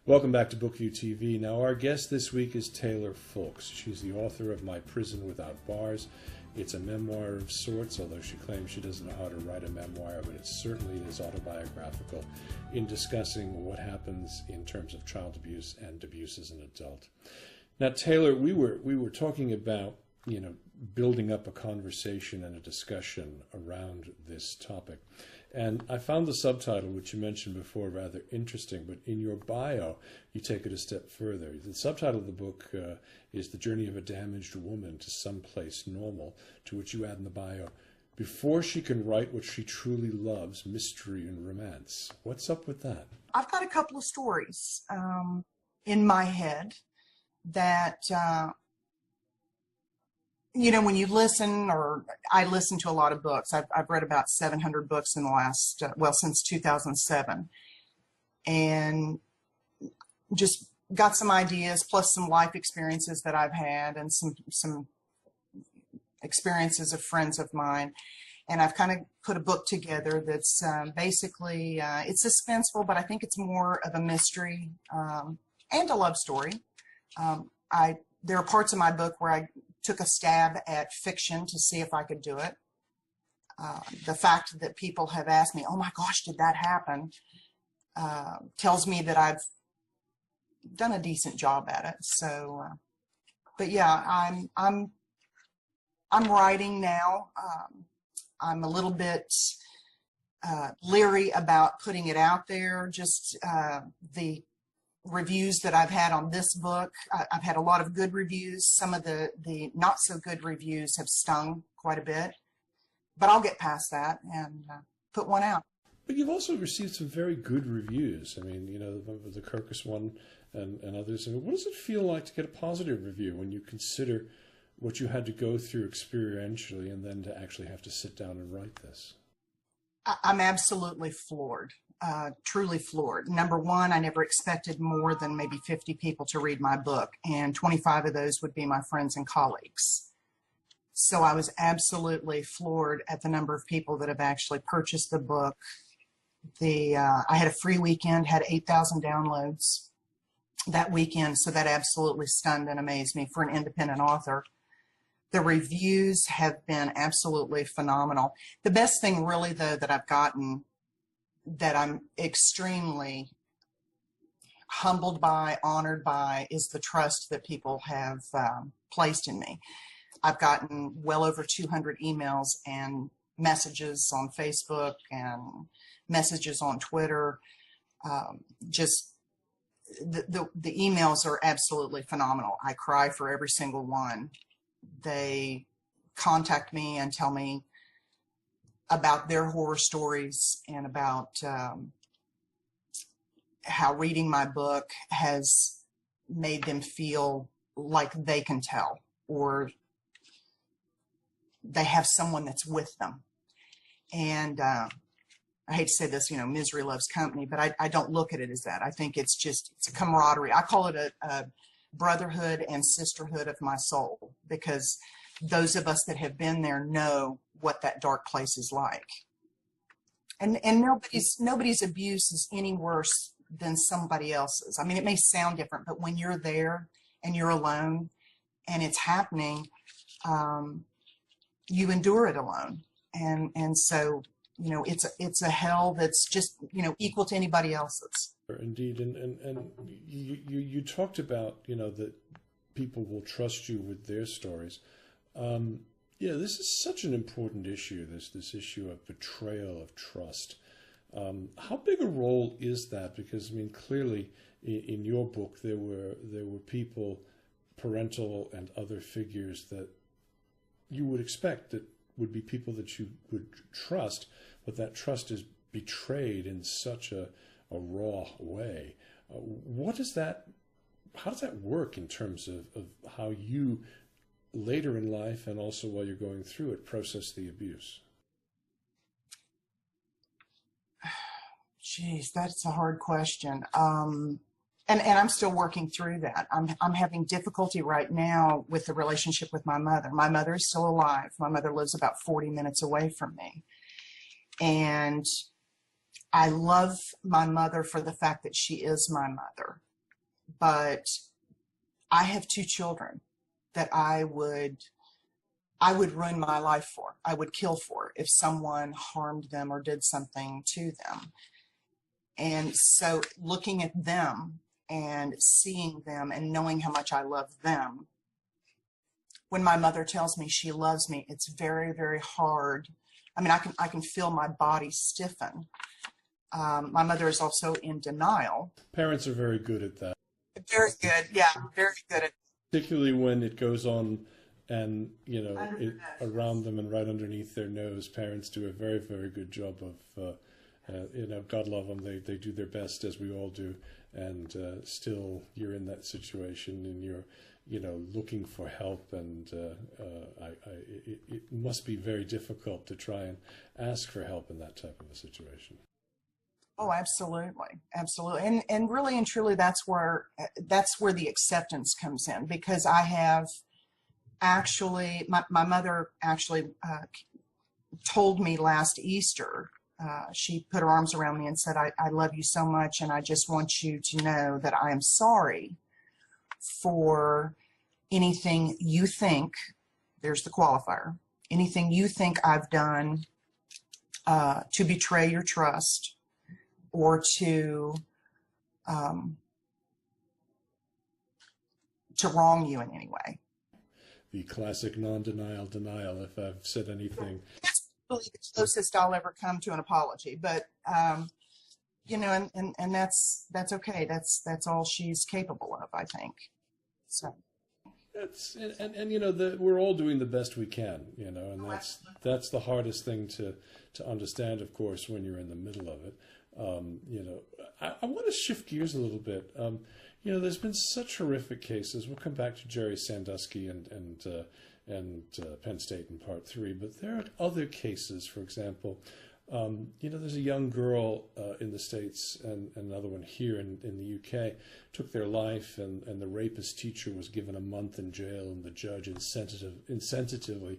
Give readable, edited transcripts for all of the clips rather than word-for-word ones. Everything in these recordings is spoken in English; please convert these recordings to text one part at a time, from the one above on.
Welcome back to BookView TV. Now, our guest this week is Taylor Fulks. She's the author of My Prison Without Bars. It's a memoir of sorts, although she claims she doesn't know how to write a memoir, but it certainly is autobiographical in discussing what happens in terms of child abuse and abuse as an adult. Now, Taylor, we were talking about, building up a conversation and a discussion around this topic. And I found the subtitle, which you mentioned before, rather interesting, but in your bio, you take it a step further. The subtitle of the book is The Journey of a Damaged Woman to Someplace Normal, to which you add in the bio, before she can write what she truly loves, mystery and romance. What's up with that? I've got a couple of stories in my head that... when you listen, or I listen to a lot of books. I've read about 700 books in the last, since 2007. And just got some ideas, plus some life experiences that I've had and some experiences of friends of mine. And I've kind of put a book together that's basically, it's suspenseful, but I think it's more of a mystery and a love story. There are parts of my book where I took a stab at fiction to see if I could do it. The fact that people have asked me, "Oh my gosh, did that happen?" Tells me that I've done a decent job at it. So, but yeah, I'm writing now. I'm a little bit leery about putting it out there. Just the reviews that I've had on this book. I've had a lot of good reviews. Some of the not so good reviews have stung quite a bit, but I'll get past that and put one out. But you've also received some very good reviews. I mean, the Kirkus one and others. I mean, what does it feel like to get a positive review when you consider what you had to go through experientially and then to actually have to sit down and write this? I'm absolutely floored. Truly floored. Number one, I never expected more than maybe 50 people to read my book, and 25 of those would be my friends and colleagues. So I was absolutely floored at the number of people that have actually purchased the book. I had a free weekend, had 8,000 downloads that weekend, so that absolutely stunned and amazed me for an independent author. The reviews have been absolutely phenomenal. The best thing really, though, that I've gotten that I'm extremely humbled by, honored by, is the trust that people have placed in me. I've gotten well over 200 emails and messages on Facebook and messages on Twitter. Just the emails are absolutely phenomenal. I cry for every single one. They contact me and tell me about their horror stories and about how reading my book has made them feel like they can tell, or they have someone that's with them. And I hate to say this, misery loves company, but I don't look at it as that. I think it's a camaraderie. I call it a brotherhood and sisterhood of my soul, because those of us that have been there know what that dark place is like. And nobody's abuse is any worse than somebody else's. I mean, it may sound different, but when you're there and you're alone and it's happening, you endure it alone. And so, it's a hell that's just, equal to anybody else's. Indeed. And you talked about, that people will trust you with their stories. Yeah, this is such an important issue, this issue of betrayal of trust. How big a role is that? Because, I mean, clearly in your book there were people, parental and other figures, that you would expect that would be people that you would trust, but that trust is betrayed in such a raw way. How does that work in terms of how you later in life, and also while you're going through it, process the abuse? Geez, that's a hard question. And I'm still working through that. I'm having difficulty right now with the relationship with my mother. My mother is still alive. My mother lives about 40 minutes away from me. And I love my mother for the fact that she is my mother. but I have two children that I would ruin my life for. I would kill for if someone harmed them or did something to them. And so looking at them and seeing them and knowing how much I love them, when my mother tells me she loves me, it's very, very hard. I mean, I can feel my body stiffen. My mother is also in denial. Parents are very good at that. Very good, yeah, very good at. Particularly when it goes on and, around them and right underneath their nose. Parents do a very, very good job of, God love them. They do their best, as we all do. And still you're in that situation and you're, looking for help. And it must be very difficult to try and ask for help in that type of a situation. Oh, absolutely. Absolutely. And really and truly, that's where the acceptance comes in, because I have actually, my mother actually told me last Easter, she put her arms around me and said, I love you so much. And I just want you to know that I am sorry for anything you think, there's the qualifier, anything you think I've done to betray your trust, or to wrong you in any way. The classic non-denial denial, if I've said anything. That's really the closest I'll ever come to an apology, but and that's okay. That's all she's capable of, I think. So. We're all doing the best we can, and that's the hardest thing to understand, of course, when you're in the middle of it. I want to shift gears a little bit. There's been such horrific cases. We'll come back to Jerry Sandusky and Penn State in part 3, but there are other cases. For example, there's a young girl in the States and another one here in the UK took their life, and the rapist teacher was given a month in jail, and the judge insensitively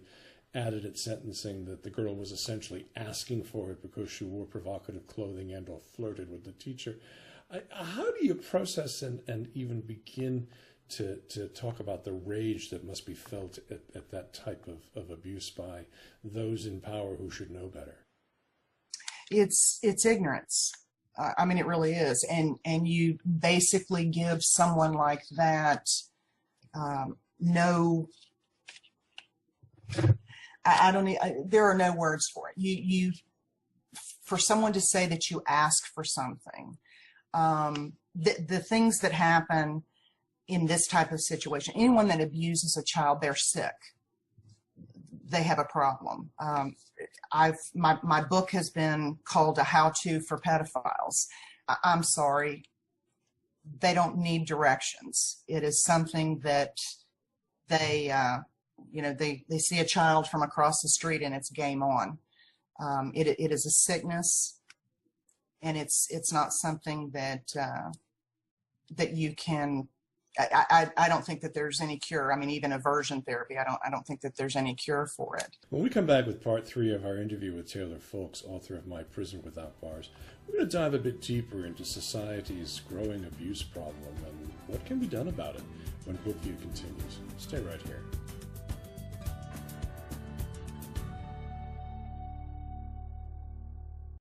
added at sentencing that the girl was essentially asking for it because she wore provocative clothing and or flirted with the teacher. How do you process and even begin to talk about the rage that must be felt at that type of abuse by those in power who should know better? It's ignorance. I mean, it really is. And you basically give someone like that no... there are no words for it. For someone to say that you ask for something, the things that happen in this type of situation, anyone that abuses a child, they're sick. They have a problem. My book has been called A How-To for Pedophiles. I'm sorry, they don't need directions. It is something that they see a child from across the street and it's game on. It is a sickness, and it's not something that you can. I don't think that there's any cure. I mean, even aversion therapy, I don't think that there's any cure for it. When we come back with part 3 of our interview with Taylor Fulks, author of My Prison Without Bars, we're going to dive a bit deeper into society's growing abuse problem and what can be done about it when Bookview continues. Stay right here.